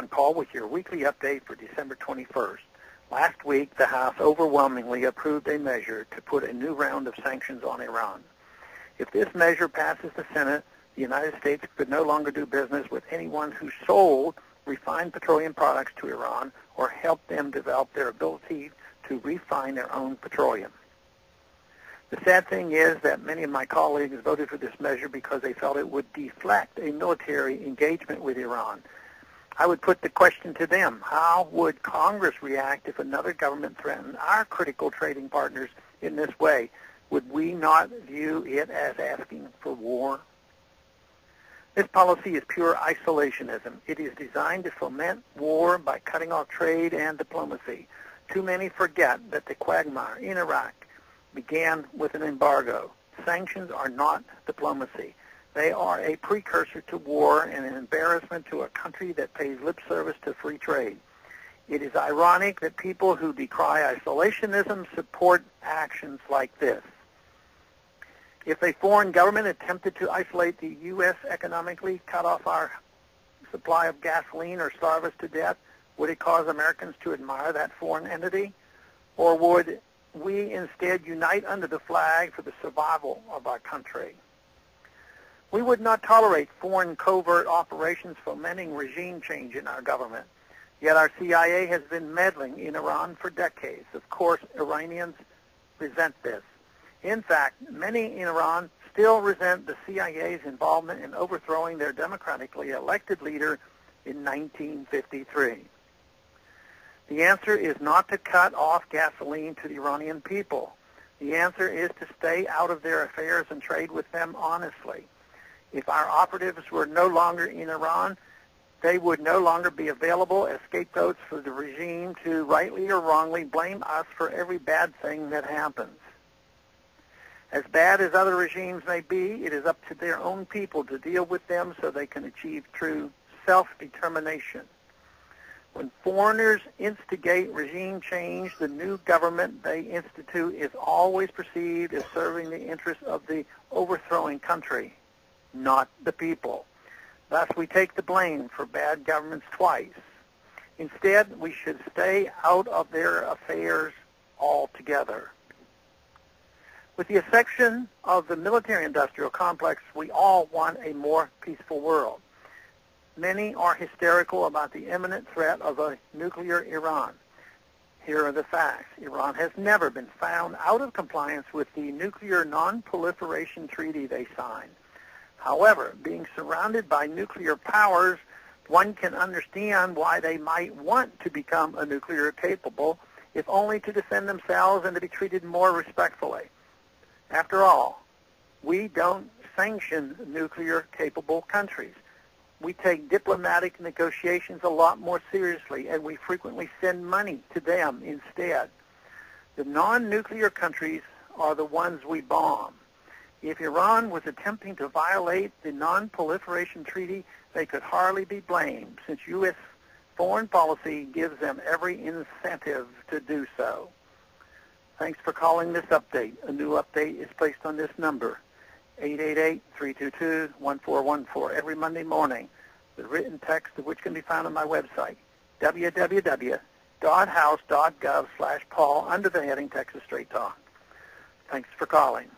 Paul with your weekly update for December 21st. Last week, the House overwhelmingly approved a measure to put a new round of sanctions on Iran. If this measure passes the Senate, the United States could no longer do business with anyone who sold refined petroleum products to Iran or helped them develop their ability to refine their own petroleum. The sad thing is that many of my colleagues voted for this measure because they felt it would deflect a military engagement with Iran. I would put the question to them, how would Congress react if another government threatened our critical trading partners in this way? Would we not view it as asking for war? This policy is pure isolationism. It is designed to foment war by cutting off trade and diplomacy. Too many forget that the quagmire in Iraq began with an embargo. Sanctions are not diplomacy. They are a precursor to war and an embarrassment to a country that pays lip service to free trade. It is ironic that people who decry isolationism support actions like this. If a foreign government attempted to isolate the U.S. economically, cut off our supply of gasoline, or starve us to death, would it cause Americans to admire that foreign entity? Or would we instead unite under the flag for the survival of our country? We would not tolerate foreign covert operations fomenting regime change in our government. Yet our CIA has been meddling in Iran for decades. Of course, Iranians resent this. In fact, many in Iran still resent the CIA's involvement in overthrowing their democratically elected leader in 1953. The answer is not to cut off gasoline to the Iranian people. The answer is to stay out of their affairs and trade with them honestly. If our operatives were no longer in Iran, they would no longer be available as scapegoats for the regime to rightly or wrongly blame us for every bad thing that happens. As bad as other regimes may be, it is up to their own people to deal with them so they can achieve true self-determination. When foreigners instigate regime change, the new government they institute is always perceived as serving the interests of the overthrowing country, not the people. Thus, we take the blame for bad governments twice. Instead, we should stay out of their affairs altogether. With the exception of the military-industrial complex, we all want a more peaceful world. Many are hysterical about the imminent threat of a nuclear Iran. Here are the facts. Iran has never been found out of compliance with the nuclear non-proliferation treaty they signed. However, being surrounded by nuclear powers, one can understand why they might want to become a nuclear capable, if only to defend themselves and to be treated more respectfully. After all, we don't sanction nuclear-capable countries. We take diplomatic negotiations a lot more seriously, and we frequently send money to them instead. The non-nuclear countries are the ones we bomb. If Iran was attempting to violate the non-proliferation treaty, they could hardly be blamed, since U.S. foreign policy gives them every incentive to do so. Thanks for calling this update. A new update is placed on this number, 888-322-1414, every Monday morning, with written text of which can be found on my website, www.house.gov/Paul, under the heading Texas Straight Talk. Thanks for calling.